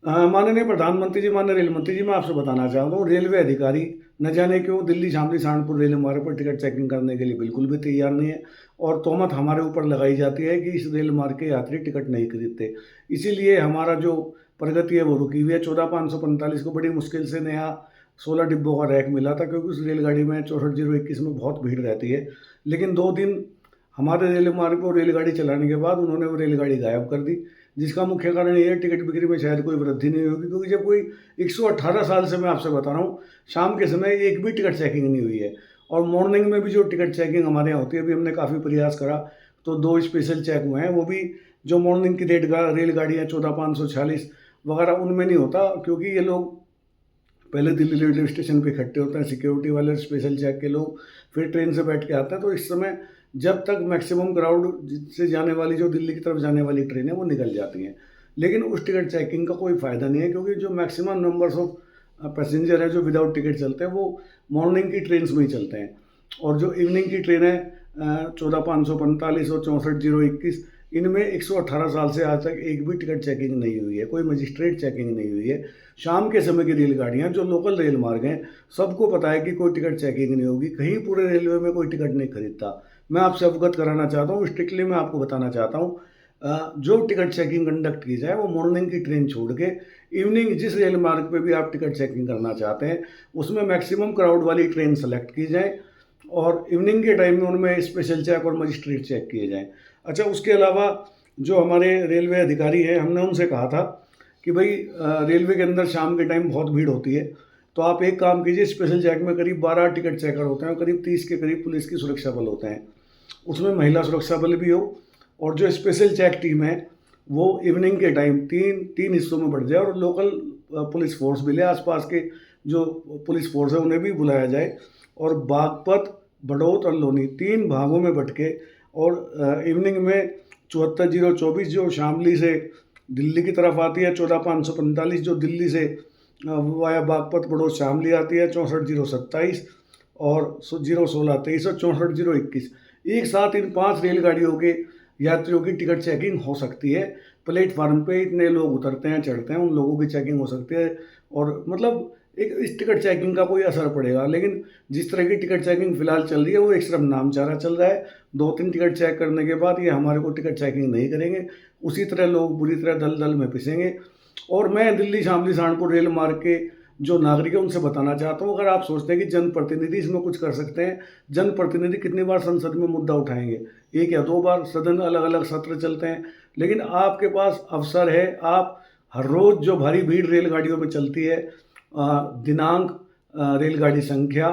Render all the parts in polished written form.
माननीय प्रधानमंत्री जी, माननीय रेल मंत्री जी, मैं आपसे बताना चाहता हूँ, रेलवे अधिकारी न जाने क्यों दिल्ली शामली सहारनपुर रेल मार्ग पर टिकट चेकिंग करने के लिए बिल्कुल भी तैयार नहीं है। और तोहमत हमारे ऊपर लगाई जाती है कि इस रेल मार्ग के यात्री टिकट नहीं खरीदते। इसीलिए हमारा जो प्रगति है वो रुकी हुई है। 14,545 को बड़ी मुश्किल से नया 16 डिब्बों का रैक मिला था, क्योंकि उस रेलगाड़ी में 64,021 में बहुत भीड़ रहती है। लेकिन 2 दिन हमारे रेल मार्ग पर रेलगाड़ी चलाने के बाद उन्होंने वो रेलगाड़ी गायब कर दी, जिसका मुख्य कारण ये है टिकट बिक्री में शायद कोई वृद्धि नहीं होगी, क्योंकि जब कोई 118 साल से मैं आपसे बता रहा हूँ, शाम के समय एक भी टिकट चेकिंग नहीं हुई है। और मॉर्निंग में भी जो टिकट चेकिंग हमारे यहाँ होती है, अभी हमने काफ़ी प्रयास करा तो 2 स्पेशल चेक हुए हैं, वो भी जो मॉर्निंग की रेलगाड़ियाँ 14,546 वगैरह उनमें नहीं होता, क्योंकि ये लोग पहले दिल्ली रेलवे स्टेशन पे इकट्ठे होते हैं, सिक्योरिटी वाले स्पेशल चेक के लोग, फिर ट्रेन से बैठ के आते हैं। तो इस समय जब तक मैक्सिमम क्राउड से जाने वाली जो दिल्ली की तरफ जाने वाली ट्रेन है वो निकल जाती हैं। लेकिन उस टिकट चेकिंग का कोई फ़ायदा नहीं है, क्योंकि जो मैक्सिमम नंबर्स ऑफ पैसेंजर है जो विदाउट टिकट चलते हैं वो मॉर्निंग की ट्रेन में ही चलते हैं। और जो इवनिंग की ट्रेन है 14,545 और 64,021, इनमें 118 साल से आज तक एक भी टिकट चेकिंग नहीं हुई है, कोई मजिस्ट्रेट चेकिंग नहीं हुई है। शाम के समय की रेलगाड़ियाँ जो लोकल रेल मार्ग हैं, सबको पता है कि कोई टिकट चेकिंग नहीं होगी, कहीं पूरे रेलवे में कोई टिकट नहीं खरीदता। मैं आपसे अवगत कराना चाहता हूँ, स्ट्रिक्टली मैं आपको बताना चाहता हूँ, जो टिकट चेकिंग कंडक्ट की जाए वो मॉर्निंग की ट्रेन छोड़ के इवनिंग जिस रेल मार्ग पे भी आप टिकट चेकिंग करना चाहते हैं उसमें मैक्सिमम क्राउड वाली ट्रेन सेलेक्ट की जाए, और इवनिंग के टाइम में उनमें स्पेशल चेक और मजिस्ट्रेट चेक किए जाएँ। अच्छा, उसके अलावा जो हमारे रेलवे अधिकारी हैं, हमने उनसे कहा था कि भाई रेलवे के अंदर शाम के टाइम बहुत भीड़ होती है, तो आप एक काम कीजिए, स्पेशल चेक में करीब 12 टिकट चेकर होते हैं और करीब 30 के करीब पुलिस की सुरक्षा बल होते हैं, उसमें महिला सुरक्षा बल भी हो। और जो स्पेशल चेक टीम है वो इवनिंग के टाइम तीन तीन हिस्सों में बढ़ जाए, और लोकल पुलिस फोर्स भी ले, आसपास के जो पुलिस फोर्स है उन्हें भी बुलाया जाए, और बागपत, बड़ौत और लोनी 3 भागों में बट के, और इवनिंग में 74,024 जो शामली से दिल्ली की तरफ आती है, 14,545 जो दिल्ली से वाया बागपत बड़ौत शामली आती है, 64,027 और 01623 और 64,021, एक साथ इन 5 रेलगाड़ियों के यात्रियों की टिकट चेकिंग हो सकती है। प्लेटफार्म पे इतने लोग उतरते हैं चढ़ते हैं, उन लोगों की चेकिंग हो सकती है, और मतलब एक इस टिकट चेकिंग का कोई असर पड़ेगा। लेकिन जिस तरह की टिकट चेकिंग फिलहाल चल रही है वो एक सिर्फ नामचारा चल रहा है। 2-3 टिकट चेक करने के बाद ये हमारे को टिकट चेकिंग नहीं करेंगे, उसी तरह लोग बुरी तरह दलदल में पिसेंगे। और मैं दिल्ली शामली सहारनपुर रेल मार्ग के जो नागरिक है उनसे बताना चाहता हूँ, अगर आप सोचते हैं कि जनप्रतिनिधि इसमें कुछ कर सकते हैं, जनप्रतिनिधि कितनी बार संसद में मुद्दा उठाएंगे, 1 या 2 बार, सदन अलग अलग सत्र चलते हैं। लेकिन आपके पास अवसर है, आप हर रोज़ जो भारी भीड़ रेलगाड़ियों में चलती है, दिनांक, रेलगाड़ी संख्या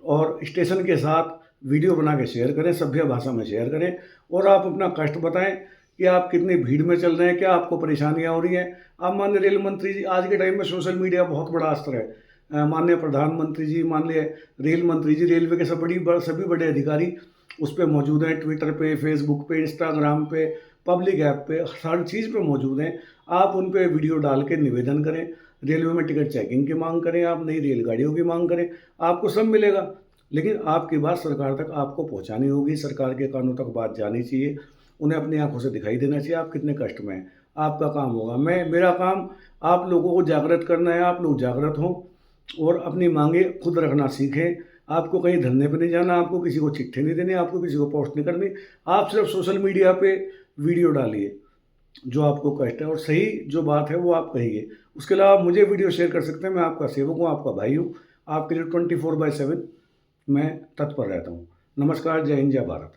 और स्टेशन के साथ वीडियो बना के शेयर करें, सभ्य भाषा में शेयर करें, और आप अपना कष्ट बताएं कि आप कितनी भीड़ में चल रहे हैं, क्या आपको परेशानियां हो रही हैं। आप माननीय रेल मंत्री जी, आज के टाइम में सोशल मीडिया बहुत बड़ा अस्त्र है। माननीय प्रधानमंत्री जी, माननीय रेल मंत्री जी, रेलवे के सभी बड़े अधिकारी उस पर मौजूद हैं, ट्विटर पे, फेसबुक पे, इंस्टाग्राम पे, पब्लिक ऐप पे, हर चीज़ पे मौजूद हैं। आप उन पे वीडियो डाल के निवेदन करें, रेलवे में टिकट चेकिंग की मांग करें, आप नई रेलगाड़ियों की मांग करें, आपको सब मिलेगा। लेकिन आपकी बात सरकार तक आपको पहुंचानी होगी, सरकार के कानों तक बात जानी चाहिए, उन्हें अपनी आंखों से दिखाई देना चाहिए आप कितने कष्ट में हैं। आपका काम होगा, मेरा काम आप लोगों को जागृत करना है। आप लोग जागृत हों और अपनी मांगे खुद रखना सीखें। आपको कहीं धरने पर नहीं जाना, आपको किसी को चिट्ठी नहीं देनी, आपको किसी को पोस्ट नहीं करनी। आप सिर्फ सोशल मीडिया पे वीडियो डालिए जो आपको कष्ट है, और सही जो बात है वो आप कहिए। उसके अलावा आप मुझे वीडियो शेयर कर सकते हैं, मैं आपका सेवक हूँ, आपका भाई हूँ, आपके लिए 24/7 मैं तत्पर रहता हूँ। नमस्कार, जय हिंद, जय भारत।